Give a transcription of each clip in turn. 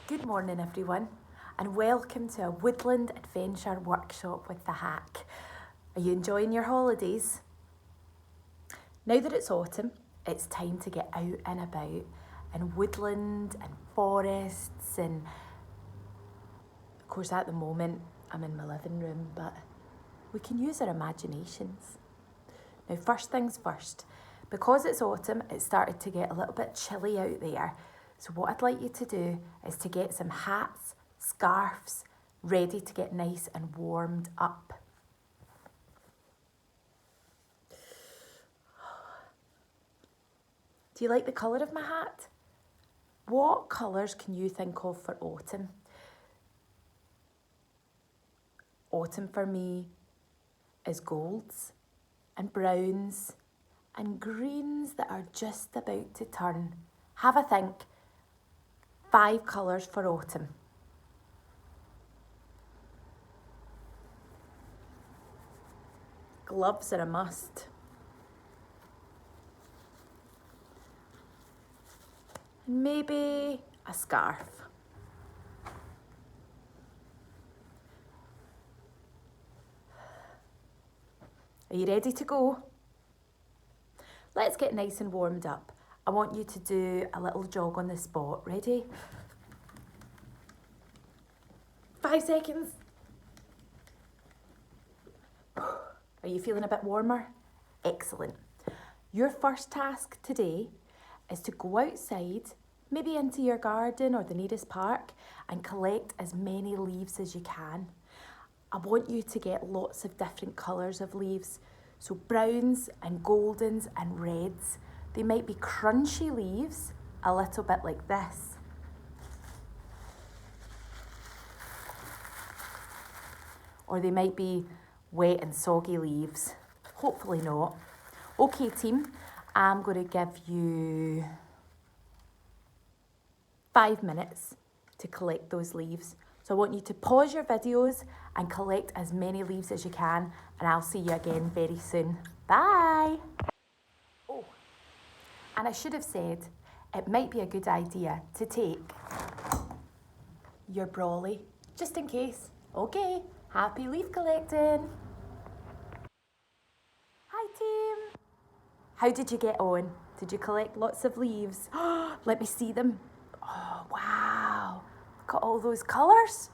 Good morning everyone and welcome to a Woodland adventure workshop with the Hack. Are you enjoying your holidays? Now that it's autumn, it's time to get out and about in woodland and forests, and of course at the moment I'm in my living room, but we can use our imaginations. Now first things first, because it's autumn, it started to get a little bit chilly out there. So what I'd like you to do is to get some hats, scarves, ready to get nice and warmed up. Do you like the colour of my hat? What colours can you think of for autumn? Autumn for me is golds and browns and greens that are just about to turn. Have a think. 5 colours for autumn. Gloves are a must. Maybe a scarf. Are you ready to go? Let's get nice and warmed up. I want you to do a little jog on the spot. Ready? 5 seconds. Are you feeling a bit warmer? Excellent. Your first task today is to go outside, maybe into your garden or the nearest park, and collect as many leaves as you can. I want you to get lots of different colours of leaves. So browns and goldens and reds. They might be crunchy leaves, a little bit like this. Or they might be wet and soggy leaves. Hopefully not. Okay team, I'm going to give you 5 minutes to collect those leaves. So I want you to pause your videos and collect as many leaves as you can, and I'll see you again very soon. Bye! Oh, and I should have said, it might be a good idea to take your brolly, just in case. Okay, happy leaf collecting! Hi team! How did you get on? Did you collect lots of leaves? Let me see them. Oh, wow! Look at all those colours.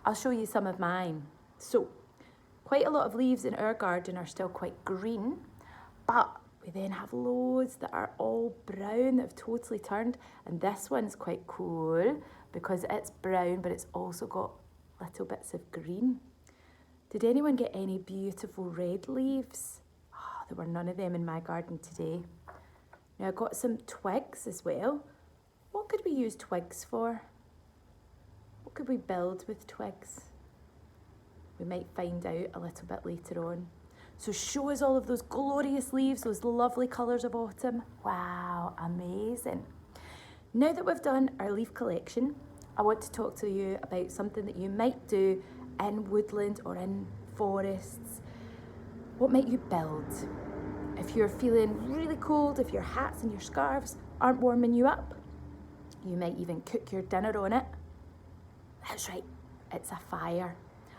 I'll show you some of mine. So, quite a lot of leaves in our garden are still quite green, but we then have loads that are all brown that have totally turned, and this one's quite cool because it's brown but it's also got little bits of green. Did anyone get any beautiful red leaves? Oh, there were none of them in my garden today. Now I got some twigs as well. What could we use twigs for? What could we build with twigs? We might find out a little bit later on. So show us all of those glorious leaves, those lovely colours of autumn. Wow, amazing. Now that we've done our leaf collection, I want to talk to you about something that you might do in woodland or in forests. What might you build? If you're feeling really cold, if your hats and your scarves aren't warming you up, you might even cook your dinner on it. That's right, it's a fire.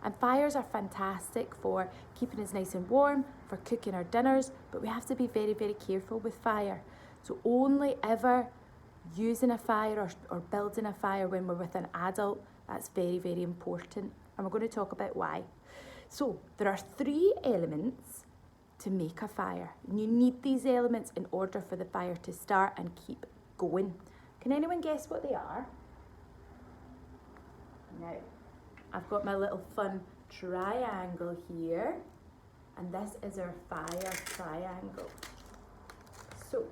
And fires are fantastic for keeping us nice and warm, for cooking our dinners, but we have to be very, very careful with fire. So only ever using a fire or building a fire when we're with an adult. That's very, very important. And we're going to talk about why. So there are 3 elements to make a fire. And you need these elements in order for the fire to start and keep going. Can anyone guess what they are? Now, I've got my little fun triangle here, and this is our fire triangle. So,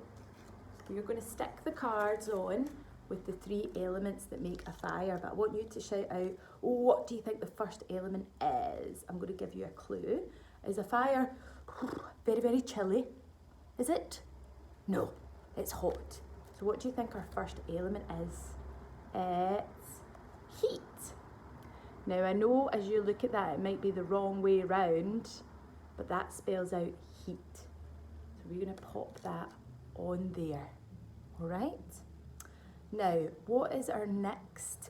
you're going to stick the cards on with the 3 elements that make a fire, but I want you to shout out, what do you think the first element is? I'm going to give you a clue. Is a fire very, very chilly? Is it? No, it's hot. So what do you think our first element is? It's heat. Now I know as you look at that it might be the wrong way round, but that spells out heat. So we're going to pop that on there, all right? Now, what is our next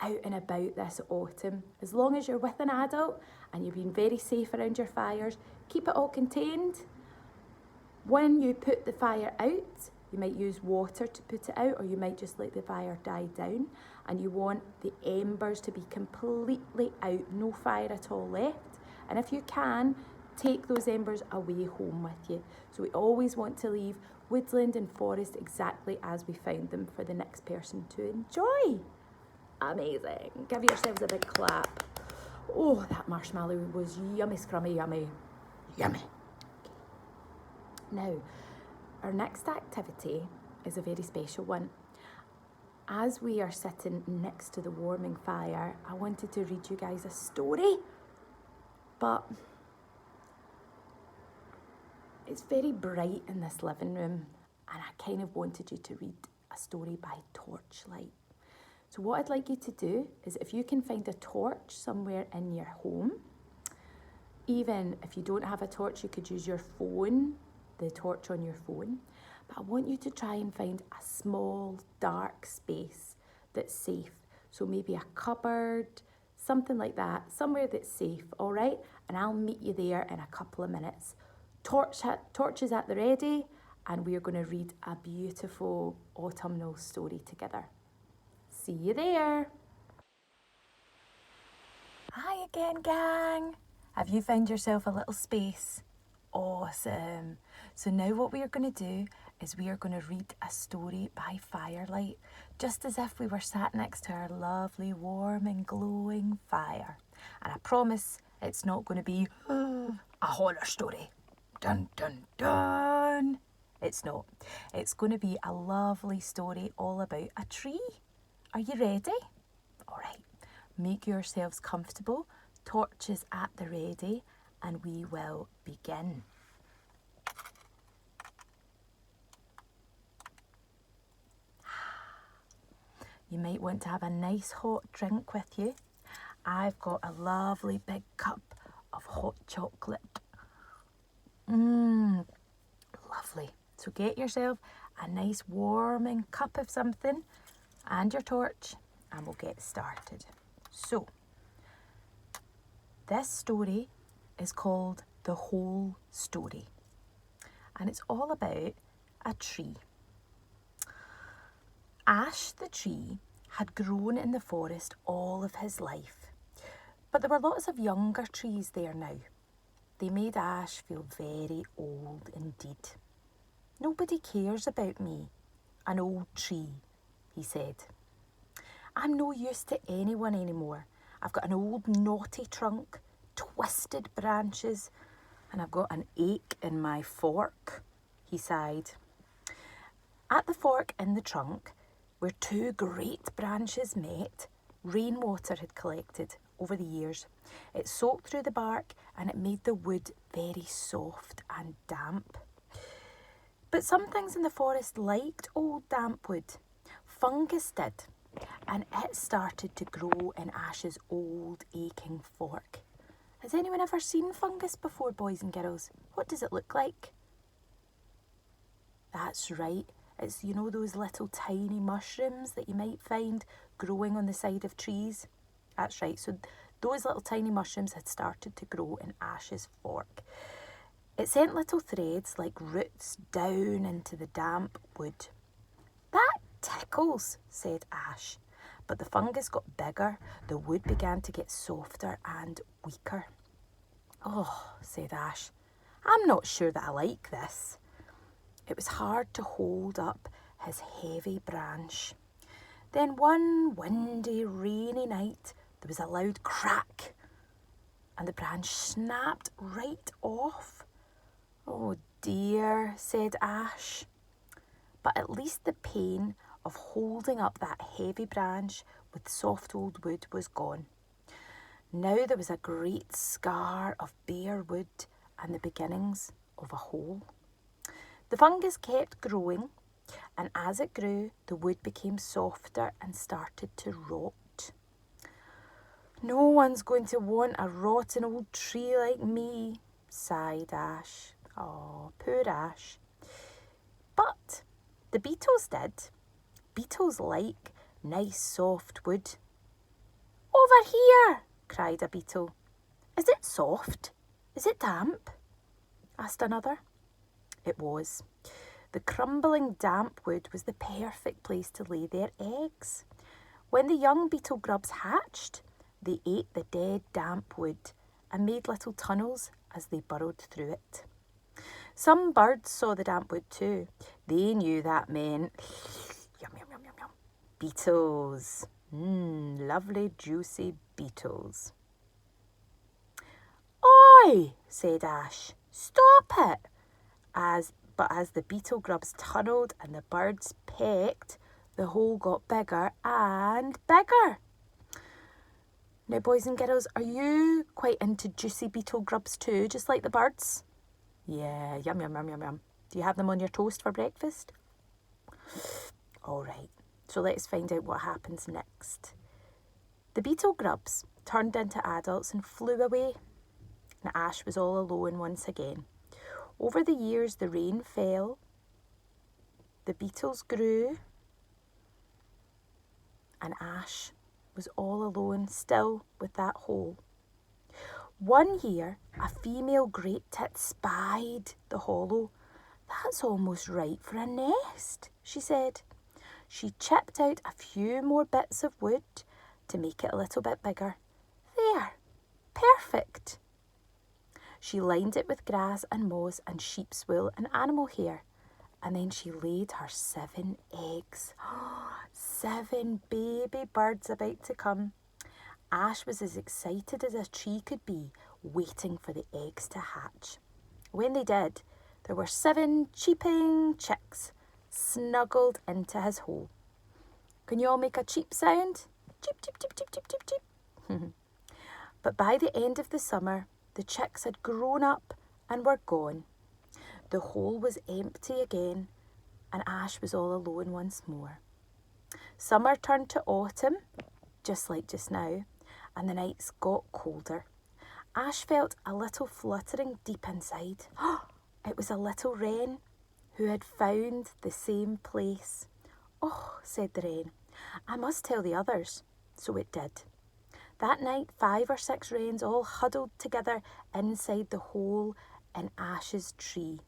out and about this autumn. As long as you're with an adult and you're being very safe around your fires, keep it all contained. When you put the fire out, you might use water to put it out, or you might just let the fire die down, and you want the embers to be completely out, no fire at all left. And if you can, take those embers away home with you. So we always want to leave woodland and forest exactly as we found them for the next person to enjoy. Amazing. Give yourselves a big clap. Oh, that marshmallow was yummy, scrummy, yummy. Yummy. Now, our next activity is a very special one. As we are sitting next to the warming fire, I wanted to read you guys a story, but it's very bright in this living room, and I kind of wanted you to read a story by torchlight. So what I'd like you to do is, if you can find a torch somewhere in your home, even if you don't have a torch, you could use your phone, the torch on your phone. But I want you to try and find a small, dark space that's safe. So maybe a cupboard, something like that, somewhere that's safe, all right? And I'll meet you there in a couple of minutes. Torches at the ready, and we are going to read a beautiful autumnal story together. See you there. Hi again, gang. Have you found yourself a little space? Awesome. So now what we are going to do is we are going to read a story by firelight, just as if we were sat next to our lovely, warm and glowing fire. And I promise it's not going to be a horror story. Dun, dun, dun. It's not. It's going to be a lovely story all about a tree. Are you ready? All right. Make yourselves comfortable, torches at the ready, and we will begin. You might want to have a nice hot drink with you. I've got a lovely big cup of hot chocolate. Lovely. So get yourself a nice warming cup of something and your torch, and we'll get started. So, this story is called The Whole Story, and it's all about a tree. Ash the tree had grown in the forest all of his life, but there were lots of younger trees there now. They made Ash feel very old indeed. Nobody cares about me, an old tree, he said. I'm no use to anyone anymore. I've got an old knotty trunk, twisted branches, and I've got an ache in my fork, he sighed. At the fork in the trunk, where two great branches met, rainwater had collected over the years. It soaked through the bark and it made the wood very soft and damp. But some things in the forest liked old damp wood. Fungus did, and it started to grow in Ash's old aching fork. Has anyone ever seen fungus before, boys and girls? What does it look like? That's right. It's, you know, those little tiny mushrooms that you might find growing on the side of trees. That's right. So those little tiny mushrooms had started to grow in Ash's fork. It sent little threads like roots down into the damp wood. That tickles, said Ash. But the fungus got bigger, the wood began to get softer and weaker. Oh, said Ash, I'm not sure that I like this. It was hard to hold up his heavy branch. Then one windy, rainy night, there was a loud crack, and the branch snapped right off. Oh dear, said Ash. But at least the pain of holding up that heavy branch with soft old wood was gone. Now there was a great scar of bare wood and the beginnings of a hole. The fungus kept growing, and as it grew, the wood became softer and started to rot. No one's going to want a rotten old tree like me, sighed Ash. Oh, poor Ash. But the beetles did. Beetles like nice soft wood. Over here, cried a beetle. Is it soft? Is it damp? Asked another. It was. The crumbling damp wood was the perfect place to lay their eggs. When the young beetle grubs hatched, they ate the dead damp wood and made little tunnels as they burrowed through it. Some birds saw the damp wood too. They knew that meant yum, yum, yum, yum, yum. Beetles. Lovely juicy beetles. Oi, said Ash. Stop it. But as the beetle grubs tunnelled and the birds pecked, the hole got bigger and bigger. Now, boys and girls, are you quite into juicy beetle grubs too, just like the birds? Yeah, yum, yum, yum, yum, yum. Do you have them on your toast for breakfast? All right, so let's find out what happens next. The beetle grubs turned into adults and flew away, and Ash was all alone once again. Over the years, the rain fell, the beetles grew, and Ash was all alone still with that hole. One year, a female great tit spied the hollow. That's almost right for a nest, she said. She chipped out a few more bits of wood to make it a little bit bigger. There, perfect. She lined it with grass and moss and sheep's wool and animal hair. And then she laid her 7 eggs. 7 baby birds about to come. Ash was as excited as a tree could be, waiting for the eggs to hatch. When they did, there were 7 cheeping chicks snuggled into his hole. Can you all make a cheep sound? Cheep, cheep, cheep, cheep, cheep, cheep, cheep. But by the end of the summer, the chicks had grown up and were gone. The hole was empty again, and Ash was all alone once more. Summer turned to autumn, just like just now, and the nights got colder. Ash felt a little fluttering deep inside. It was a little wren who had found the same place. Oh, said the wren, I must tell the others. So it did. That night, 5 or 6 wrens all huddled together inside the hole in Ash's tree.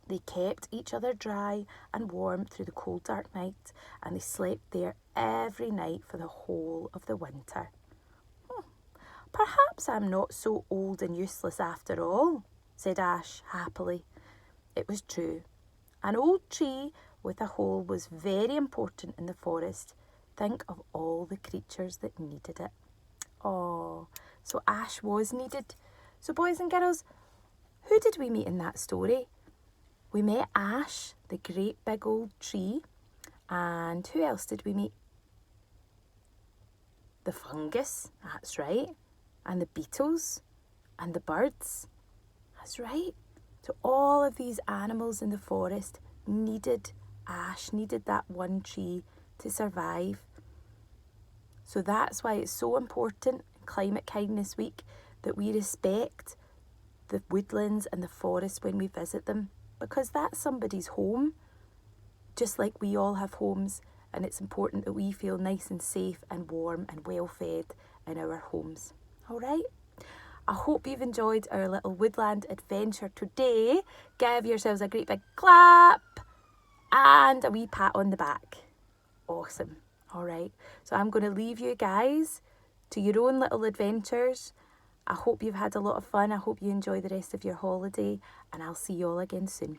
They kept each other dry and warm through the cold, dark night, and they slept there every night for the whole of the winter. Perhaps I'm not so old and useless after all, said Ash happily. It was true. An old tree with a hole was very important in the forest. Think of all the creatures that needed it. Oh, so Ash was needed. So boys and girls, who did we meet in that story? We met Ash, the great big old tree. And who else did we meet? The fungus, that's right. And the beetles and the birds, that's right. So all of these animals in the forest needed Ash, needed that one tree to survive. So that's why it's so important, Climate Kindness Week, that we respect the woodlands and the forests when we visit them, because that's somebody's home, just like we all have homes, and it's important that we feel nice and safe and warm and well fed in our homes. All right? I hope you've enjoyed our little woodland adventure today. Give yourselves a great big clap and a wee pat on the back. Awesome. All right. So I'm going to leave you guys to your own little adventures. I hope you've had a lot of fun. I hope you enjoy the rest of your holiday, and I'll see you all again soon.